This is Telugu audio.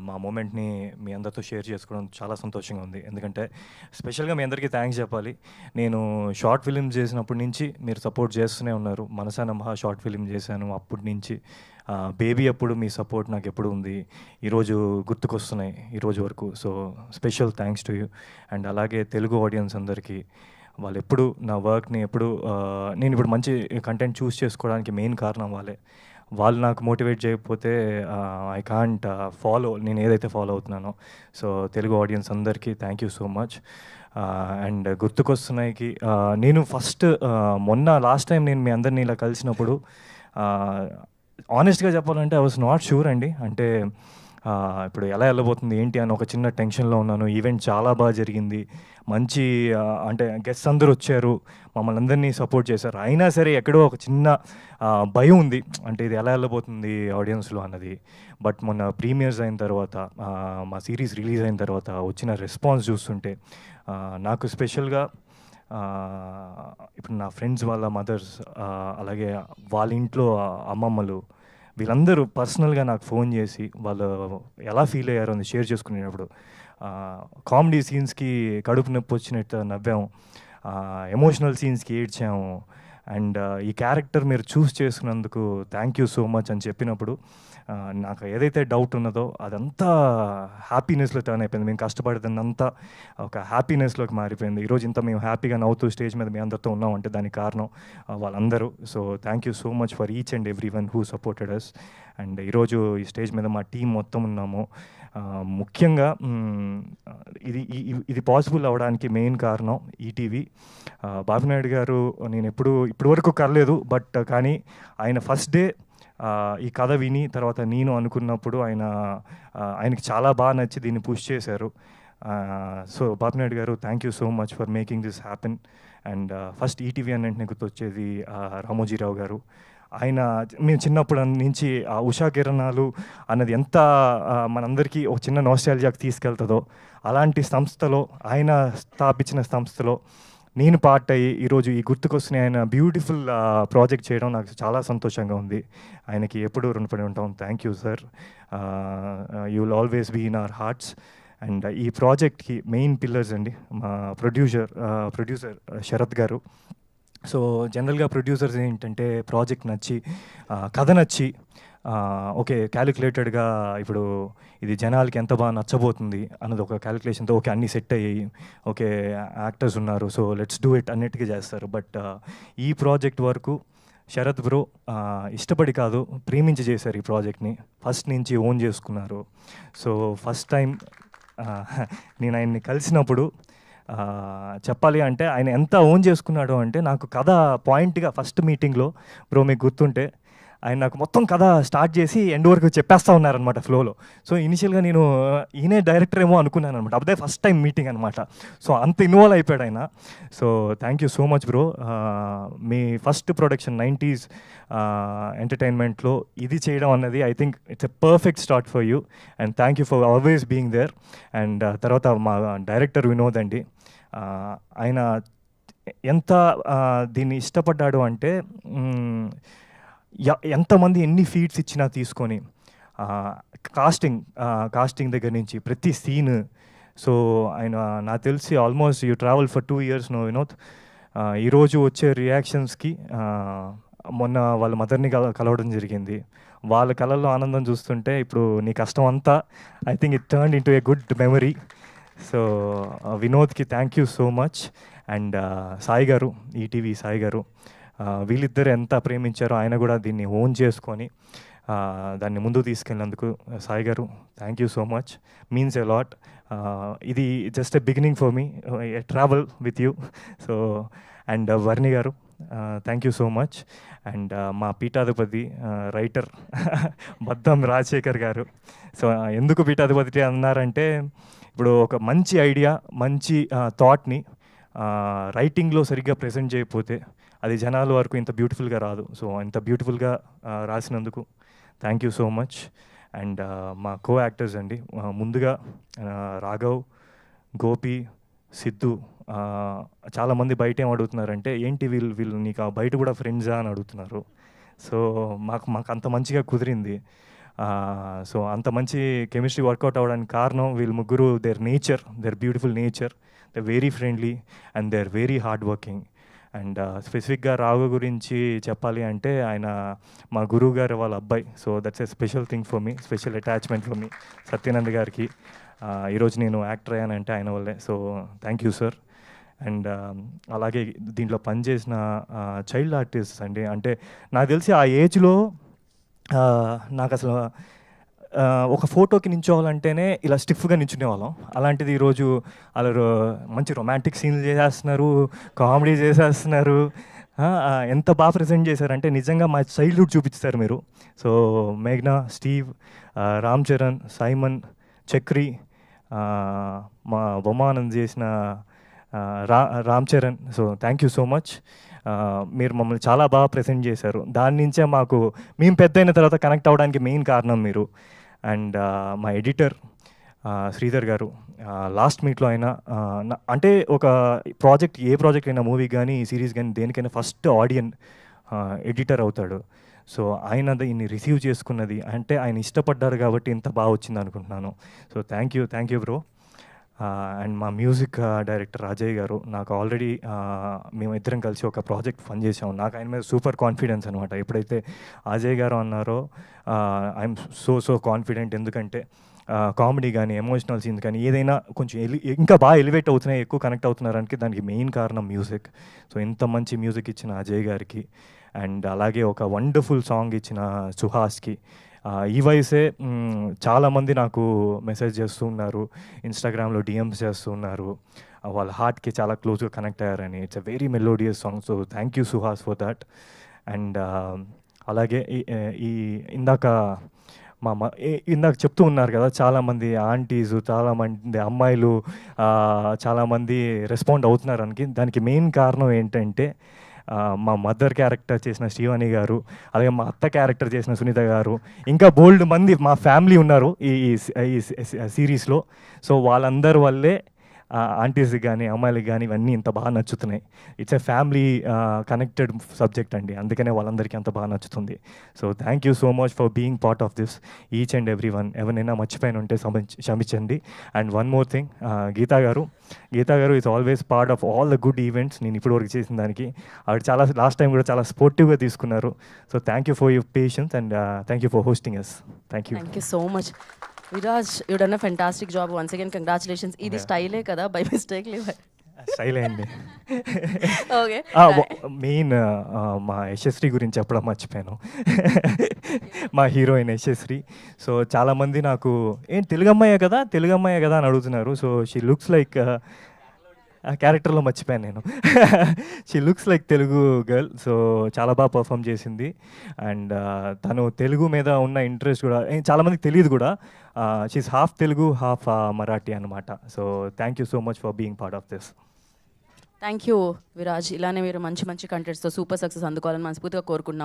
మా మూమెంట్ని మీ అందరితో షేర్ చేసుకోవడం చాలా సంతోషంగా ఉంది. ఎందుకంటే స్పెషల్గా మీ అందరికీ థ్యాంక్స్ చెప్పాలి. నేను షార్ట్ ఫిలిం చేసినప్పటి నుంచి మీరు సపోర్ట్ చేస్తూనే ఉన్నారు. మనసా నమః షార్ట్ ఫిలిం చేశాను అప్పటి నుంచి. బేబీ అప్పుడు మీ సపోర్ట్ నాకు ఎప్పుడు ఉంది. ఈరోజు గుర్తుకొస్తున్నాయి ఈరోజు వరకు. So special thanks to you. And అలాగే తెలుగు ఆడియన్స్ అందరికీ, వాళ్ళు ఎప్పుడు నా వర్క్ని ఎప్పుడు నేను ఇప్పుడు మంచి కంటెంట్ చూస్ చేసుకోవడానికి మెయిన్ కారణం వాళ్ళే. వాళ్ళు నాకు మోటివేట్ చేయకపోతే ఐ కాంట్ ఫాలో నేను ఏదైతే ఫాలో అవుతున్నానో. సో తెలుగు ఆడియన్స్ అందరికీ thank you so much. And గుర్తుకొస్తున్నాయికి నేను ఫస్ట్ మొన్న లాస్ట్ టైం నేను మీ అందరినీ ఇలా కలిసినప్పుడు ఆనెస్ట్గా చెప్పాలంటే ఐ వాజ్ నాట్ షూర్ అండి. అంటే ఇప్పుడు ఎలా వెళ్ళబోతుంది ఏంటి అని ఒక చిన్న టెన్షన్లో ఉన్నాను. ఈవెంట్ చాలా బాగా జరిగింది, మంచి అంటే గెస్ట్స్ అందరూ వచ్చారు, మమ్మల్ని అందరినీ సపోర్ట్ చేశారు. అయినా సరే ఎక్కడో ఒక చిన్న భయం ఉంది, అంటే ఇది ఎలా వెళ్ళబోతుంది ఆడియన్స్లో అన్నది. బట్ మొన్న ప్రీమియర్స్ అయిన తర్వాత, మా సిరీస్ రిలీజ్ అయిన తర్వాత వచ్చిన రెస్పాన్స్ చూస్తుంటే నాకు స్పెషల్గా ఇప్పుడు నా ఫ్రెండ్స్ వాళ్ళ మదర్స్, అలాగే వాళ్ళ ఇంట్లో అమ్మమ్మలు, వీళ్ళందరూ పర్సనల్గా నాకు ఫోన్ చేసి వాళ్ళు ఎలా ఫీల్ అయ్యారో అని షేర్ చేసుకునేటప్పుడు కామెడీ సీన్స్కి కడుపు నొప్పి వచ్చినట్టు నవ్వాము, ఎమోషనల్ సీన్స్కి ఏడ్చాము. అండ్ ఈ క్యారెక్టర్ మీరు చూస్ చేసుకున్నందుకు థ్యాంక్ యూ సో మచ్ అని చెప్పినప్పుడు నాకు ఏదైతే డౌట్ ఉన్నదో అదంతా హ్యాపీనెస్లో టర్న్ అయిపోయింది. మేము కష్టపడేదంతా ఒక హ్యాపీనెస్లోకి మారిపోయింది. ఈరోజు ఇంత మేము హ్యాపీగా నవ్వుతూ స్టేజ్ మీద మీ అందరితో ఉన్నామంటే దానికి కారణం వాళ్ళందరూ. So thank you so much for each and every one who supported us. And ఈరోజు ఈ స్టేజ్ మీద మా టీం మొత్తం ఉన్నాము. ముఖ్యంగా ఇది పాసిబుల్ అవ్వడానికి మెయిన్ కారణం ఈటీవీ. బాబు నాయుడు గారు నేను ఇప్పటి వరకు కలలేదు, బట్ కానీ ఆయన ఫస్ట్ డే ఈ కథ విని తర్వాత నేను అనుకున్నప్పుడు ఆయనకి చాలా బాగా నచ్చి దీన్ని పుష్ చేశారు. సో బాబు నాయుడు గారు thank you so much for making this happen. And first ETV అన్నింటినీ గుర్తొచ్చేది రామోజీరావు గారు. ఆయన మేము చిన్నప్పుడు నుంచి ఉషా కిరణాలు అన్నది ఎంత మనందరికీ ఒక చిన్న నోస్టాల్జియాకి తీసుకెళ్తుందో, అలాంటి సంస్థలో ఆయన స్థాపించిన సంస్థలో నేను పార్ట్ అయ్యి ఈరోజు ఈ గుర్తుకొస్తున్న ఆయన బ్యూటిఫుల్ ప్రాజెక్ట్ చేయడం నాకు చాలా సంతోషంగా ఉంది. ఆయనకి ఎప్పుడూ రుణపడి ఉంటాం. Thank you sir, you will always be in our hearts. And ఈ ప్రాజెక్ట్కి మెయిన్ పిల్లర్స్ అండి మా ప్రొడ్యూసర్ శరత్ గారు. సో జనరల్గా ప్రొడ్యూసర్స్ ఏంటంటే ప్రాజెక్ట్ నచ్చి కథ నచ్చి ఓకే క్యాలిక్యులేటెడ్గా ఇప్పుడు ఇది జనాలకి ఎంత బాగా నచ్చబోతుంది అన్నది ఒక క్యాలిక్యులేషన్తో ఓకే అన్నీ సెట్ అయ్యాయి, ఓకే యాక్టర్స్ ఉన్నారు, సో లెట్స్ డూ ఇట్ అన్నిటికీ చేస్తారు. బట్ ఈ ప్రాజెక్ట్ వరకు శరత్ బ్రో ఇష్టపడి కాదు ప్రేమించి చేశారు ఈ ప్రాజెక్ట్ని. ఫస్ట్ నుంచి ఓన్ చేసుకున్నారు. సో ఫస్ట్ టైం నేను ఆయన్ని కలిసినప్పుడు చెప్పాలి అంటే ఆయన ఎంత ఓన్ చేసుకున్నాడు అంటే, నాకు కథ పాయింట్గా ఫస్ట్ మీటింగ్లో బ్రో మీకు గుర్తుంటే ఆయన నాకు మొత్తం కథ స్టార్ట్ చేసి ఎండ్ వరకు చెప్పేస్తూ ఉన్నారనమాట ఫ్లోలో. సో ఇనిషియల్గా నేను ఈయనే డైరెక్టర్ ఏమో అనుకున్నాను అనమాట. అప్పుడే ఫస్ట్ టైం మీటింగ్ అనమాట. సో అంత ఇన్వాల్వ్ అయిపోయాడు ఆయన. So thank you so much bro. మీ ఫస్ట్ ప్రొడక్షన్ 90s ఎంటర్టైన్మెంట్లో ఇది చేయడం అన్నది I think it's a perfect start for you. And thank you for always being there. And తర్వాత మా డైరెక్టర్ వినోద్ అండి, ఆయన ఎంత దీన్ని ఇష్టపడ్డాడు అంటే ఎంతమంది ఎన్ని ఫీట్స్ ఇచ్చినా తీసుకొని కాస్టింగ్ దగ్గర నుంచి ప్రతి సీన్. సో ఆయన నాకు తెలిసి almost you travel for 2 years no Vinod. ఈరోజు వచ్చే రియాక్షన్స్కి మొన్న వాళ్ళ మదర్ని కలవడం జరిగింది. వాళ్ళ కళల్లో ఆనందం చూస్తుంటే ఇప్పుడు నీ కష్టం అంతా I think it turn into a good memory. So వినోద్కి thank you so much. And Sai garu, ETV Sai గారు, వీళ్ళిద్దరు ఎంత ప్రేమించారో ఆయన కూడా దీన్ని ఓన్ చేసుకొని దాన్ని ముందుకు తీసుకెళ్ళినందుకు Sai garu thank you so much, means a lot. ఇది just a beginning for me, a travel with you. So and Varni garu thank you so much. And మా పీఠాధిపతి రైటర్ బద్దం రాజశేఖర్ గారు. సో ఎందుకు పీఠాధిపతి అన్నారంటే, ఇప్పుడు ఒక మంచి ఐడియా మంచి థాట్ని రైటింగ్లో సరిగ్గా ప్రజెంట్ చేయకపోతే అది జనాల వరకు ఇంత బ్యూటిఫుల్గా రాదు. సో ఇంత బ్యూటిఫుల్గా రాసినందుకు thank you so much. And మా కో యాక్టర్స్ అండి, ముందుగా రాఘవ్, గోపి, సిద్ధు. చాలామంది బయట ఏం అడుగుతున్నారంటే ఏంటి వీళ్ళు నీకు బయట కూడా ఫ్రెండ్సా అని అడుగుతున్నారు. సో మాకు అంత మంచిగా కుదిరింది. సో అంత మంచి కెమిస్ట్రీ వర్కౌట్ అవ్వడానికి కారణం వీళ్ళు ముగ్గురు, their beautiful nature, they very friendly and they are very hard working. And స్పెసిఫిక్గా రాఘు గురించి చెప్పాలి అంటే ఆయన మా గురువు గారు వాళ్ళ అబ్బాయి. So that's a special thing for me, special attachment for me. Satyanand గారికి ఈరోజు నేను యాక్టర్ అయ్యానంటే ఆయన వల్లే. So thank you sir. And అలాగే దీంట్లో పనిచేసిన చైల్డ్ ఆర్టిస్ట్ అండి, అంటే నాకు తెలిసి ఆ ఏజ్లో నాకు అసలు ఒక ఫోటోకి నించోవాలంటేనే ఇలా స్టిఫ్గా నించునే వాళ్ళం. అలాంటిది ఈరోజు అలా మంచి రొమాంటిక్ సీన్లు చేసేస్తున్నారు, కామెడీ చేసేస్తున్నారు. ఎంత బాగా ప్రజెంట్ చేశారంటే నిజంగా మా చైల్డ్హుడ్ చూపించారు మీరు. సో మేఘ్నా, స్టీవ్, రామ్ చరణ్, సైమన్, చక్రి, మా బొమ్మానంద్ చేసిన Ram Charan. So thank you so much. మీరు మమ్మల్ని చాలా బాగా ప్రెజెంట్ చేశారు. దాని నుంచే మాకు మేము పెద్ద అయిన తర్వాత కనెక్ట్ అవ్వడానికి మెయిన్ కారణం మీరు. అండ్ మా ఎడిటర్ శ్రీధర్ గారు, లాస్ట్ మీట్లో అయినా అంటే ఒక ప్రాజెక్ట్, ఏ ప్రాజెక్ట్ అయినా, మూవీ కానీ సిరీస్ కానీ దేనికైనా ఫస్ట్ ఆడియన్ ఎడిటర్ అవుతాడు. సో ఆయన దీన్ని రిసీవ్ చేసుకున్నది అంటే ఆయన ఇష్టపడ్డారు కాబట్టి ఇంత బాగా వచ్చింది అనుకుంటున్నాను. So thank you bro. And మా మ్యూజిక్ డైరెక్టర్ అజయ్ గారు, నాకు ఆల్రెడీ మేమిద్దరం కలిసి ఒక ప్రాజెక్ట్ పనిచేసాము. నాకు ఆయన మీద సూపర్ కాన్ఫిడెన్స్ అనమాట. ఎప్పుడైతే అజయ్ గారు అన్నారో ఐఎమ్ సో కాన్ఫిడెంట్. ఎందుకంటే కామెడీ కానీ, ఎమోషనల్ సీన్స్ కానీ ఏదైనా కొంచెం ఇంకా బాగా ఎలివేట్ అవుతున్నాయి, ఎక్కువ కనెక్ట్ అవుతున్నారంటే దానికి మెయిన్ కారణం మ్యూజిక్. సో ఇంత మంచి మ్యూజిక్ ఇచ్చిన అజయ్ గారికి, అండ్ అలాగే ఒక వండర్ఫుల్ సాంగ్ ఇచ్చిన సుహాస్కి. ఈ వయసే చాలామంది నాకు మెసేజ్ చేస్తూ ఉన్నారు, ఇన్స్టాగ్రామ్లో డిఎమ్స్ చేస్తూ ఉన్నారు, వాళ్ళ హార్ట్కి చాలా క్లోజ్గా కనెక్ట్ అయ్యారని. It's a very melodious song. So thank you Suhas for that. And అలాగే ఈ ఇందాక ఇందాక చెప్తూ ఉన్నారు కదా, చాలామంది ఆంటీస్, చాలామంది అమ్మాయిలు చాలామంది రెస్పాండ్ అవుతున్నారు అని. దానికి మెయిన్ కారణం ఏంటంటే మా మదర్ క్యారెక్టర్ చేసిన శ్రీవాణి గారు, అలాగే మా అత్త క్యారెక్టర్ చేసిన సునీత గారు, ఇంకా బోల్డ్ మంది మా ఫ్యామిలీ ఉన్నారు ఈ సిరీస్లో. సో వాళ్ళందరి వల్లే ఆంటీస్కి కానీ, అమ్మాయిలకి కానీ ఇవన్నీ ఇంత బాగా నచ్చుతున్నాయి. It's a family connected subject అండి, అందుకనే వాళ్ళందరికీ అంత బాగా నచ్చుతుంది. So thank you so much for being part of this, each and every one. ఎవరైనా మర్చిపోయిన ఉంటే క్షమించండి. And one more thing, Geetha garu is always part of all the good events. నేను ఇప్పటివరకు చేసిన దానికి ఆవిడ చాలా లాస్ట్ టైం కూడా చాలా స్పోర్టివ్గా తీసుకున్నారు. So thank you for your patience and thank you for hosting us. Thank you so much. Viraj, you done a fantastic job once again. Congratulations. Idi style kada by mistake leave. Style అయింది. ఓకే, మెయిన్ మా యశస్వి గురించి చెప్పడం మర్చిపోయాను. మా హీరోయిన్ యశస్వి. సో చాలామంది నాకు తెలుగు అమ్మాయే కదా అని అడుగుతున్నారు. సో షీ లుక్స్ లైక్, ఆ క్యారెక్టర్లో మర్చిపోయాను నేను. She looks like Telugu girl. So చాలా బాగా పర్ఫామ్ చేసింది. అండ్ తను తెలుగు మీద ఉన్న ఇంట్రెస్ట్ కూడా చాలామందికి తెలియదు కూడా. She's half Telugu, half Marathi అనమాట. So thank you so much for being part of this. Thank you Viraj. ఇలానే మీరు మంచి కంటెంట్స్తో సూపర్ సక్సెస్ అందుకోవాలని మనస్ఫూర్తిగా కోరుకుంటున్నాం.